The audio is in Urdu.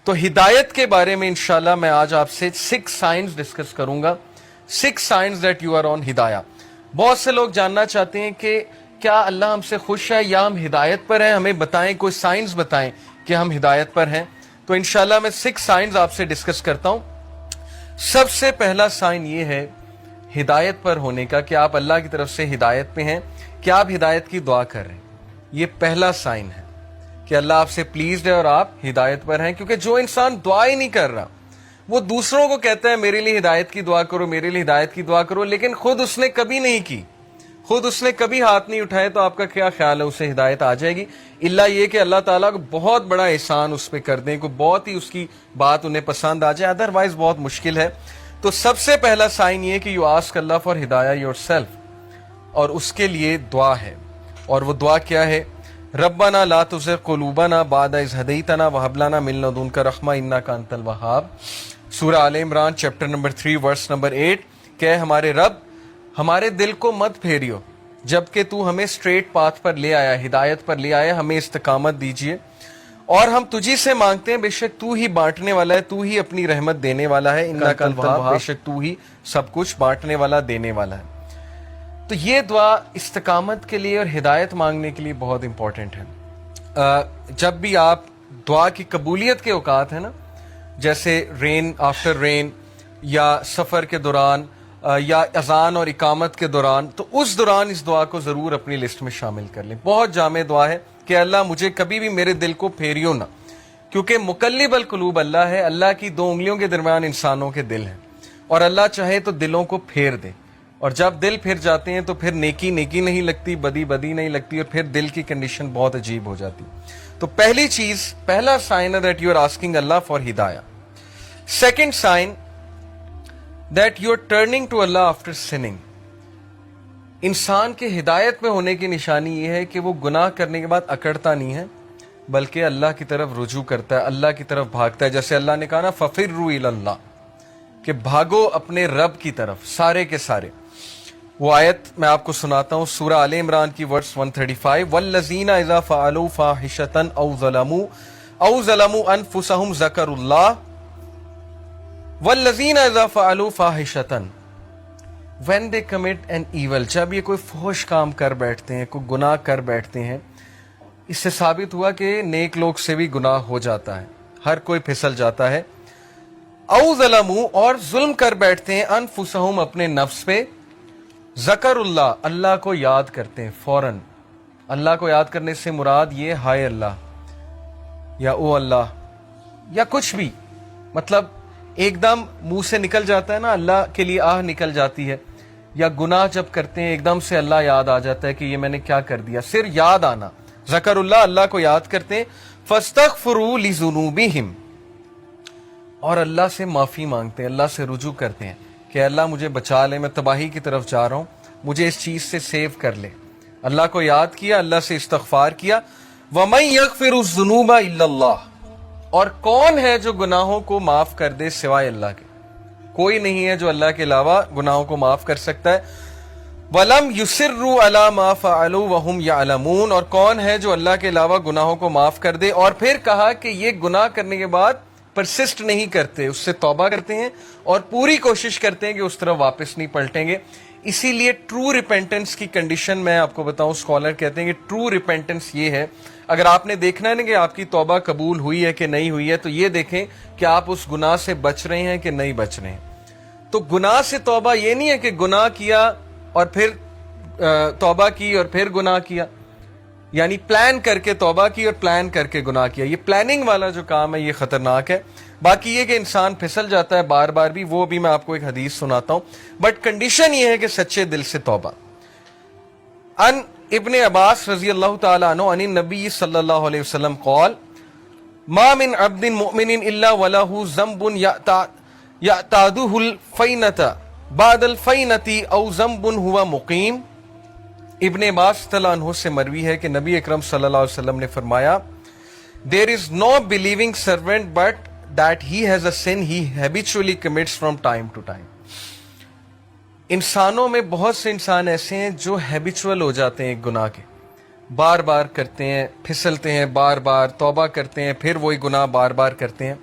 تو ہدایت کے بارے میں انشاءاللہ میں آج آپ سے 6 سائنز ڈسکس کروں گا. 6 signs that you are on ہدایہ. بہت سے لوگ جاننا چاہتے ہیں کہ کیا اللہ ہم سے خوش ہے یا ہم ہدایت پر ہیں, ہمیں بتائیں, کوئی سائنس بتائیں کہ ہم ہدایت پر ہیں. تو انشاءاللہ میں 6 سائنز آپ سے ڈسکس کرتا ہوں. سب سے پہلا سائن یہ ہے ہدایت پر ہونے کا کہ آپ اللہ کی طرف سے ہدایت پہ ہیں, کہ آپ ہدایت کی دعا کر رہے ہیں. یہ پہلا سائن ہے کہ اللہ آپ سے پلیزڈ ہے اور آپ ہدایت پر ہیں. کیونکہ جو انسان دعا ہی نہیں کر رہا, وہ دوسروں کو کہتا ہے میرے لیے ہدایت کی دعا کرو, میرے لیے ہدایت کی دعا کرو, لیکن خود اس نے کبھی نہیں کی, خود اس نے کبھی ہاتھ نہیں اٹھائے, تو آپ کا کیا خیال ہے اسے ہدایت آ جائے گی؟ اللہ یہ کہ اللہ تعالیٰ کو بہت بڑا احسان اس پہ کر دیں, کو بہت ہی اس کی بات انہیں پسند آ جائے, ادروائز بہت مشکل ہے. تو سب سے پہلا سائن یہ کہ یو آسک اللہ فار ہدایہ یور سیلف, اور اس کے لیے دعا ہے. اور وہ دعا کیا ہے؟ ربنا لا تزغ قلوبنا بعد اذ ہدیتنا وہب لنا من لدنک رحمہ انک انت الوہاب. سورہ آل عمران چیپٹر نمبر 3 ورس نمبر 8. کہ ہمارے رب ہمارے دل کو مت پھیریو جبکہ تو ہمیں اسٹریٹ پاتھ پر لے آیا, ہدایت پر لے آیا, ہمیں استقامت دیجیے. اور ہم تجھی سے مانگتے ہیں, بے شک تو ہی بانٹنے والا ہے, تو ہی اپنی رحمت دینے والا ہے, انک انت الوہاب, بے شک تو ہی سب کچھ بانٹنے والا, دینے والا ہے. تو یہ دعا استقامت کے لیے اور ہدایت مانگنے کے لیے بہت امپورٹنٹ ہے. جب بھی آپ دعا کی قبولیت کے اوقات ہیں نا, جیسے رین آفٹر رین, یا سفر کے دوران, یا اذان اور اقامت کے دوران, تو اس دوران اس دعا کو ضرور اپنی لسٹ میں شامل کر لیں. بہت جامع دعا ہے کہ اللہ مجھے کبھی بھی میرے دل کو پھیریو نہ, کیونکہ مقلب القلوب اللہ ہے, اللہ کی 2 انگلیوں کے درمیان انسانوں کے دل ہیں, اور اللہ چاہے تو دلوں کو پھیر دے. اور جب دل پھر جاتے ہیں تو پھر نیکی نیکی نہیں لگتی, بدی بدی نہیں لگتی, اور پھر دل کی کنڈیشن بہت عجیب ہو جاتی. تو پہلی چیز, پہلا سائن ہے دیٹ یو آر آسکنگ اللہ فار ہدایہ. Second sign that you are turning to اللہ آفٹر سننگ. انسان کے ہدایت میں ہونے کی نشانی یہ ہے کہ وہ گناہ کرنے کے بعد اکڑتا نہیں ہے, بلکہ اللہ کی طرف رجوع کرتا ہے, اللہ کی طرف بھاگتا ہے. جیسے اللہ نے کہا نا فَفِرُّوا إِلَى اللَّهِ, کہ بھاگو اپنے رب کی طرف, سارے کے سارے. وہ آیت میں آپ کو سناتا ہوں, سورہ آل عمران کی ورس 135. وَالَّذِينَ إِذَا فَعَلُوا فَاحِشَةً أَوْ ظَلَمُوا أَنفُسَهُمْ ذَكَرُوا اللَّهَ وَالَّذِينَ إِذَا فَعَلُوا فَاحِشَةً, when they commit an evil, جب یہ کوئی فحش کام کر بیٹھتے ہیں, کوئی گناہ کر بیٹھتے ہیں. اس سے ثابت ہوا کہ نیک لوگ سے بھی گناہ ہو جاتا ہے, ہر کوئی پھسل جاتا ہے. او ظلموا, اور ظلم کر بیٹھتے ہیں, انفسہم, اپنے نفس پہ, ذکر اللہ, اللہ کو یاد کرتے ہیں فوراً. اللہ کو یاد کرنے سے مراد یہ ہائے اللہ, یا او اللہ, یا کچھ بھی, مطلب ایک دم منہ سے نکل جاتا ہے نا, اللہ کے لیے آہ نکل جاتی ہے. یا گناہ جب کرتے ہیں ایک دم سے اللہ یاد آ جاتا ہے کہ یہ میں نے کیا کر دیا, صرف یاد آنا, ذکر اللہ, اللہ کو یاد کرتے ہیں. فاستغفروا لذنوبہم, اور اللہ سے معافی مانگتے ہیں, اللہ سے رجوع کرتے ہیں کہ اللہ مجھے بچا لے, میں تباہی کی طرف جا رہا ہوں, مجھے اس چیز سے سیو کر لے. اللہ کو یاد کیا, اللہ سے استغفار کیا. وَمَن يَغْفِرُ الذُّنُوبَ إِلَّا اللَّهُ, اور کون ہے جو گناہوں کو معاف کر دے سوائے اللہ کے؟ کوئی نہیں ہے جو اللہ کے علاوہ گناہوں کو معاف کر سکتا ہے. وَلَمْ يُصِرُّوا عَلَى مَا فَعَلُوا وَهُمْ يَعْلَمُونَ, اور کون ہے جو اللہ کے علاوہ گناہوں کو معاف کر دے, اور پھر کہا کہ یہ گناہ کرنے کے بعد پرسسٹ نہیں کرتے, اس سے توبہ کرتے ہیں اور پوری کوشش کرتے ہیں کہ اس طرف واپس نہیں پلٹیں گے. اسی لیے ٹرو ریپینٹنس کی کنڈیشن میں آپ کو بتاؤں, اسکالر کہتے ہیں کہ ٹرو ریپینٹنس یہ ہے, اگر آپ نے دیکھنا ہے نا کہ آپ کی توبہ قبول ہوئی ہے کہ نہیں ہوئی ہے, تو یہ دیکھیں کہ آپ اس گناہ سے بچ رہے ہیں کہ نہیں بچ رہے ہیں. تو گناہ سے توبہ یہ نہیں ہے کہ گناہ کیا اور پھر توبہ کی اور پھر گناہ کیا, یعنی پلان کر کے توبہ کی اور پلان کر کے گناہ کیا. یہ پلاننگ والا جو کام ہے یہ خطرناک ہے. باقی یہ کہ انسان پھسل جاتا ہے بار بار بھی, وہ بھی میں آپ کو ایک حدیث سناتا ہوں, بٹ کنڈیشن یہ ہے کہ سچے دل سے توبہ. ان ابن عباس رضی اللہ تعالیٰ عنہ عن النبی صلی اللہ علیہ وسلم قال ما من عبد مؤمن الا وله ذنب يعتاده الفینة بعد الفینة او ذنب هو مقیم. ابن عباس رضی اللہ عنہ سے مروی ہے کہ نبی اکرم صلی اللہ علیہ وسلم نے فرمایا there is no believing servant but that he has a sin he habitually commits from time to time. انسانوں میں بہت سے انسان ایسے ہیں جو ہیبیچول ہو جاتے ہیں ایک گناہ کے, بار بار کرتے ہیں, پھسلتے ہیں, بار بار توبہ کرتے ہیں, پھر وہی گناہ بار بار کرتے ہیں.